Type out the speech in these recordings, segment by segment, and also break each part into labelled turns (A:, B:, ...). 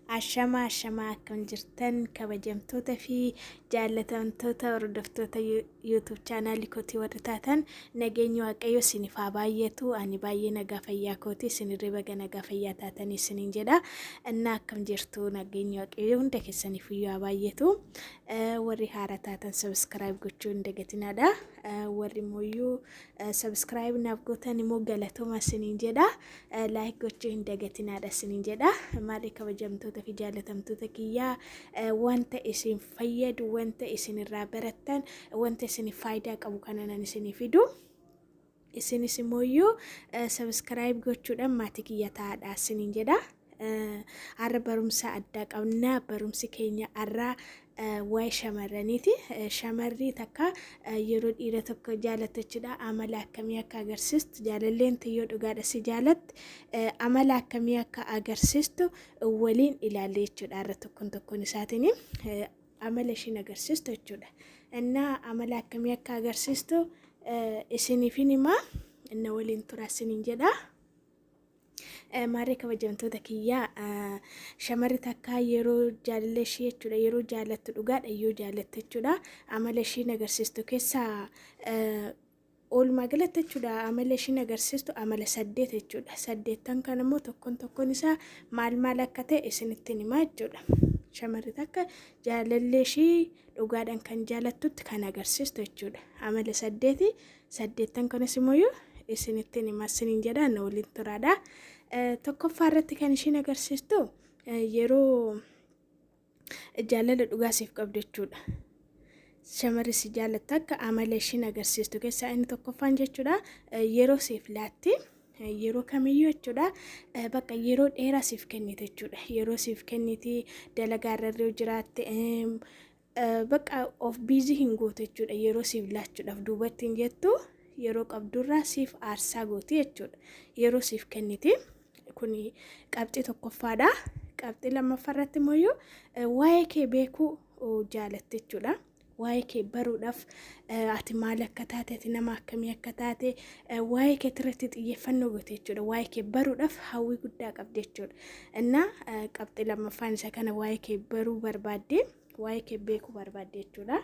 A: Ashama akkam jirtan kabajamtoota fi jaallatamtoota hordoftoota YouTube chaanaalii kootii warri taatan nageenyi waaqayyo isiniif haa baay'atu. Ani baay'ee nagaa fayyaa kooti isinirree baga nagaa fayyaa taatanii isiniin jedha. Innaa akkam jirtu nageenyi waaqayyo hunda keessaniif iyyuu haa baay'atu. Warri haaraa taatan subscribe gochuu hin dagatinaadha. Warri immoo subscribe naaf gootan immoo galatooma isiniin jedha. Like gochuu hin dagatinaadha isiniin jedha. Maali kabajamtoota fi jaallatamtoota kiyyaa wanta isin fayyadu wanta isin irraa barattan wanta isin faayidaa qabu kanan isiniif fidu isinis immoo subscribe gochuudhaan maatii kiyya ta'aadha isiniin jedha. Har'a barumsa addaa qabna. Barumsi keenya har'a waa'ee shamarraniiti. Shamarri takka yeroo dhiira tokko jaalattachuudha amala akkamii akka agarsiistu jaalalleen yoo dhugaadha si jaalatte amala akkamii akka agarsiistu waliin ilaalle jechuudha. Har'a tokkoon isaatiin amala ishiin agarsiistu jechuudha. Innaa amala akkamii akka agarsiistu isiniifin himaa inna waliin tura isiniin jedha. Maaree kabajamtoota kiyyaa shamarri takka yeroo jaalallee ishee jechuudha yeroo jaalattu dhugaadha yoo jaalatte jechuudha amala ishiin agarsiistu keessaa oolmaa galatti jechuudha. Amala ishiin agarsiistu amala 8 jechuudha. 8 kan immoo tokkoon isaa maal akka ta'e isinitti himaa jechuudha. Shamarri takka jaalallee ishee dhugaadhaan kan jaalattutti kan agarsiistu jechuudha. Amala 8 kanas immoo isinitti himaa isiniin jedha na waliin turaadha. Tokkoffaa irratti kan ishiin agarsiistu yeroo jaalala dhugaasiif qabdu jechuudha. Shamarri si jaalatta akka amala ishiin agarsiistu keessaa inni tokkoffaan jechuudha yeroo siif laatti yeroo kamiyyuu jechuudha bakka yeroo dheeraa siif kennite jechuudha. Yeroo siif kenniti dalagaa irra jiraatte bakka of biizii hin goote jechuudha. Yeroo siif laachuudhaaf duubatti hin jettu yeroo qabdurraa siif aarsaa gooti jechuudha. Yeroo siif kenniti kuni qabxii tokkoffaadha. Qabxii lammaffaarratti immoo waa'ee kee beekuu jaalatte jechuudha. Waa'ee kee baruudhaaf ati maal akka taate ati nama akkamii akka taate waa'ee kee irratti xiyyeeffannoo goote jechuudha. Waa'ee kee baruudhaaf hawwii guddaa qabdi jechuudha. Innaa qabxii lammaffaan isa kana waa'ee kee baruu barbaadde waa'ee kee beekuu barbaadde jechuudha.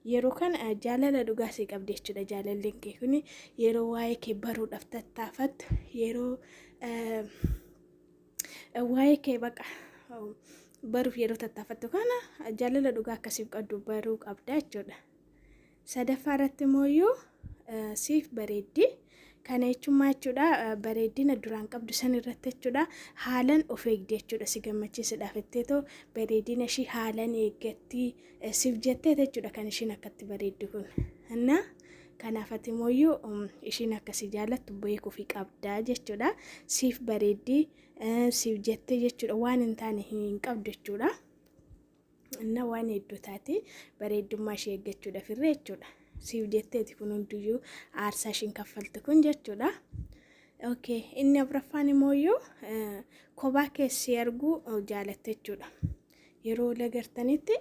A: Yeroo kan jaalala dhugaasii qabdi jechuudha. Jaalalleen kee kuni yeroo waa'ee kee baruudhaaf tattaafattu yeroo waa'ee kee baqa baruuf yeroo tattaafattu kana jaalala dhugaa akkasiif qabdu baruu qabda jechuudha. Sadaffaa irratti immoo siif bareeddi. Kana jechuun jechuudha bareedina duraan qabdu san irratti jechuudha haalan of eegde jechuudha. Si gammachiisuudhaaf jetteetoo bareedina ishii haalan eeggatti siif jettee jechuudha kan ishiin akkatti bareeddu kun. Innaa kanaaf ati immoo ishiin akkasii jaalattu beekuu fi qabdaa jechuudha. Siif bareeddi siif jettee jechuudha waan hin taane hin qabdu jechuudha. Innaa waan hedduu taate bareeddummaa ishee eeggachuudhaaf irra jechuudha. Siif jetteeti kun hundiyyuu aarsaa ishiin kaffaltu kun jechuudha. Okay, inni afuraffaan immoo kophaa keessi arguu jaalatte jechuudha. Yeroo lagartanitti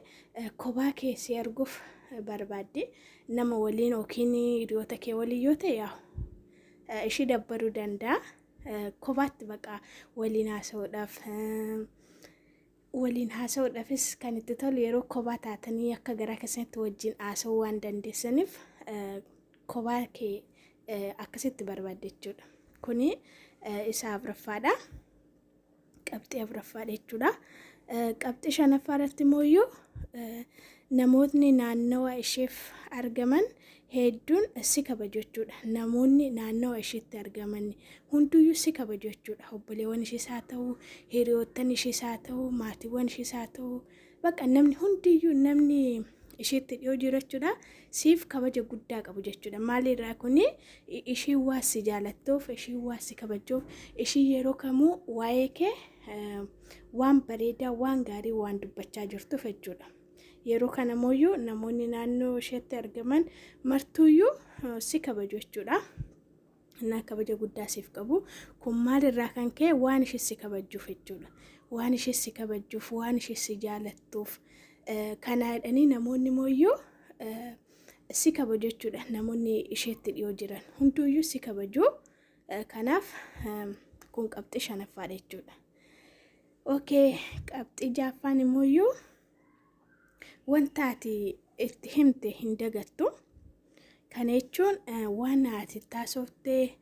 A: kophaa keessi arguuf barbaadde nama waliin yookiin hiriyoota kee waliin yoo ta'e ishii dabbaruu danda'a. Kophaatti baqa waliin haasa'uudhaafis kan itti tolu yeroo kophaa taatanii akka garaa keessatti wajjin haasa'uu waan dandeessaniif kophaa kee akkasitti barbaadde jechuudha. Kuni isa afuraffaadha. Qabxii afuraffaadha jechuudha. Qabxii shanaffaa irratti immoo namootni naannawa isheef argaman hedduun si kabaju jechuudha. Namoonni naannawa isheetti argaman hunduyyuu si kabaju jechuudha. Obboleewwan ishees haa ta'u, hiriyoottan ishees haa ta'u, maatiiwwan ishees haa ta'u, bakka namni hundiyyuu namni isheetti dhiyoo jiru jechuudha. Siif kabaja guddaa qabu jechuudha. Maalirraa kuni ishii waa si jaalattuuf, ishii waa si kabajuuf, ishii yeroo kamuu waa'ee kee waan bareedaa, waan gaarii waan dubbachaa jirtuuf jechuudha. Yeroo kana immoo namoonni naannoo isheetti argaman martuuyyuu si kabaju jechuudha. Innaa kabaja guddaa siif qabu. Kun maalirraa kan ka'e waan ishee si kabajuuf jechuudha. Waan ishee si kabajuuf, waan ishee si jaalattuuf kana jedhanii namoonni immoo si kabaju jechuudha. Namoonni isheetti dhiyoo jiran hunduyyuu si kabaju. Kanaaf kun qabxii shanaffaadha jechuudha. Okay, qabxii jaaffaan immoo wantaati itti himte hin dagattu. Kana jechuun waan ati taasiftee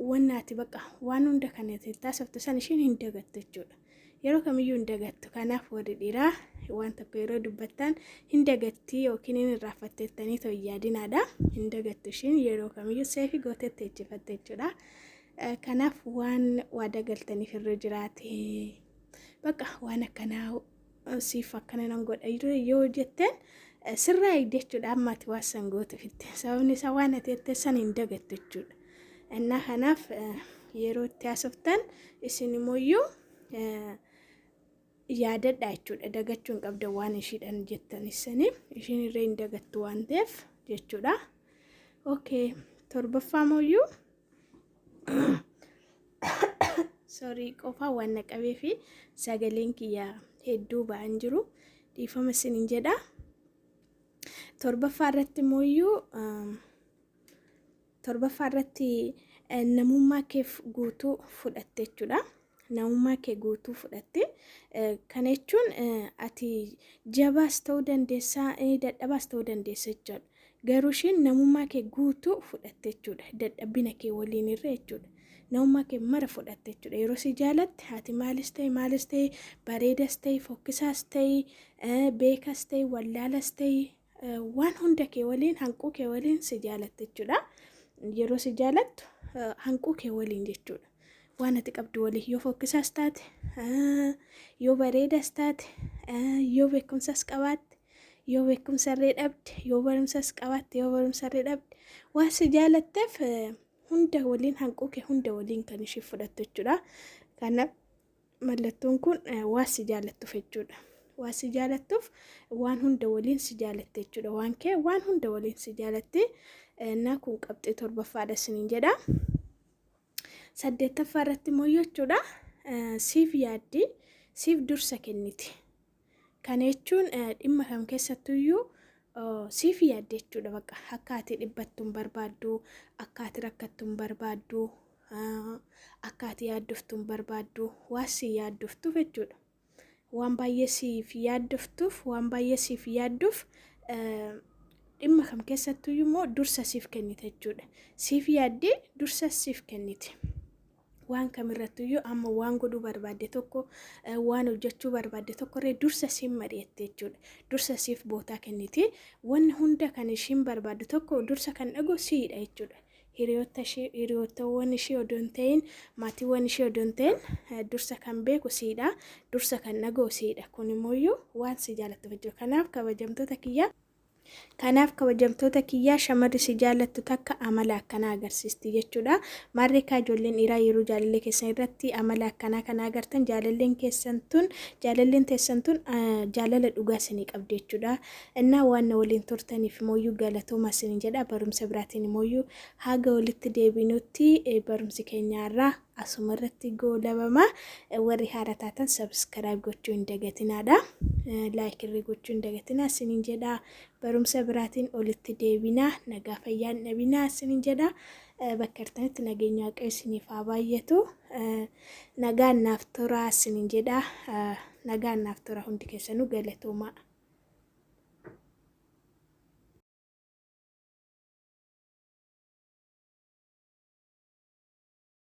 A: waan ati baqa waan hunda kan ati taasifte san ishiin hin dagattu jechuudha. Yeroo kamiyyuu hin dagattu. Kanaaf warri dhiiraa waan tokko yeroo dubbattan hin dagatti yookiin hin irraanfattanii ta'uu yaadinaadha. Hin dagattu ishiin yeroo kamiyyuu seefi gootetti ejjifatte jechuudha. Kanaaf waan waada galtaniif irra jiraate baqa waan akkanaa siif akkana nan godha yoo jetteen sirraa eegdee jechuudha. Ammaati waan san goote fitte sababni isaa waan ati jettee san hin dagattu jechuudha. Innaa kanaaf yeroo itti haasoftan isin immoo yaadadha jechuudha. Dagachuu hin qabda waan ishiidhaan jettanisanii ishiin irra hin dagattu waan ta'eef jechuudha. Okay, torbaffaa mooyyuu sorry qofaa waan naqabee fi sagaleen kiyyaa hedduu ba'an jiru dhiifama isiniin jedha. Torbaffaa irratti namummaa kee guutuu fudhatte jechuudha. Namummaa kee guutuu fudhatte kana jechuun ati jabaas ta'uu dandeessaa dadhabaas ta'uu dandeessa jechuudha. Garuu ishiin namummaa kee guutuu fudhatte jechuudha. Dadhabina kee waliin irra jechuudha. Namummaa kee mara fudhatte jechuudha. Yeroo si jaalatte ati maalis ta'e bareedas ta'e fokkisaas ta'e beekas ta'e wallaalas ta'e waan hunda kee waliin hanquu kee waliin si jaalatte jechuudha. Yeroo si jaalattu hanquu kee waliin jechuudha. Waan ati qabdu waliin yoo fokkisaas taate yoo bareedas taate yoo beekumsas qabaatte yoo beekumsarree dhabde yoo barumsas qabaatte yoo barumsarree dhabde waan si jaalatteef hunda waliin hanquu kee hunda waliin kan ishee fudhattu jechuudha. Kanaaf mallattoon kun waan si jaalattuuf jechuudha. Waan si jaalattuuf waan hunda waliin si jaalatte jechuudha. Waan kee waan hunda waliin si jaalatte na kun qabxii torbaffaadha isiniin jedha. Saddeettaffaa irratti immoo jechuudha siif yaaddi siif dursa kenniti. Kana jechuun dhimma kam keessattuyyuu siif yaadde jechuudha. Baqa akka ati dhibbattu hin barbaaddu, akka ati rakkattu hin barbaaddu, akka ati yaaddoftu hin barbaaddu, waan si yaaddoftuuf jechuudha. Waan baay'ee siif yaaddoftuuf waan baay'ee siif yaadduuf dhimma kam keessattuyyuu immoo dursa siif kennite jechuudha. Siif yaaddee dursa siif kennite. Waan kamirrattuyyuu amma waan godhuu barbaadde tokko waan hojjechuu barbaadde tokkorree dursa siif mari'atte jechuudha. Dursa siif bootaa kennite. Wanni hunda kan ishiin barbaaddu tokko dursa kan dhagu siidha jechuudha. Hiriyootawwan ishee odoo hin ta'in maatiiwwan ishee odoo hin ta'in dursa kan beeku siidha. Dursa kan dhagu siidha. Kun immoo waan si jaalattuuf jechuudha. Kanaaf kabajamtoota kiyyaa shamarri si jaalattu takka amala akkanaa agarsiisti jechuudha. Maarreekaa ijoolleen dhiiraa yeroo jaalallee keessan irratti amala akkanaa kana agartan jaalalleen teessan tun jaalala dhugaa isinii qabdi jechuudha. Innaa waan waliin turtaniif immoo galatooma isiniin jedha. Barumsa biraatiin immoo haga walitti deebinutti barumsi keenyaarraa asuma irratti goolabama. Warri haaraa taatan subscribe gochuu hin dagatinaadha. Like irra gochuu hin dagatinaa isiniin jedha. Barumsa biraatiin olitti deebinaa nagaa fayyaan dhabinaa isiniin jedha. Bakka jirtanitti nageenya Waaqayyo isiniif haa baay'atu. Nagaan naaf turaa isiniin jedha. Nagaan naaf turaa hundi keessanuu galatooma.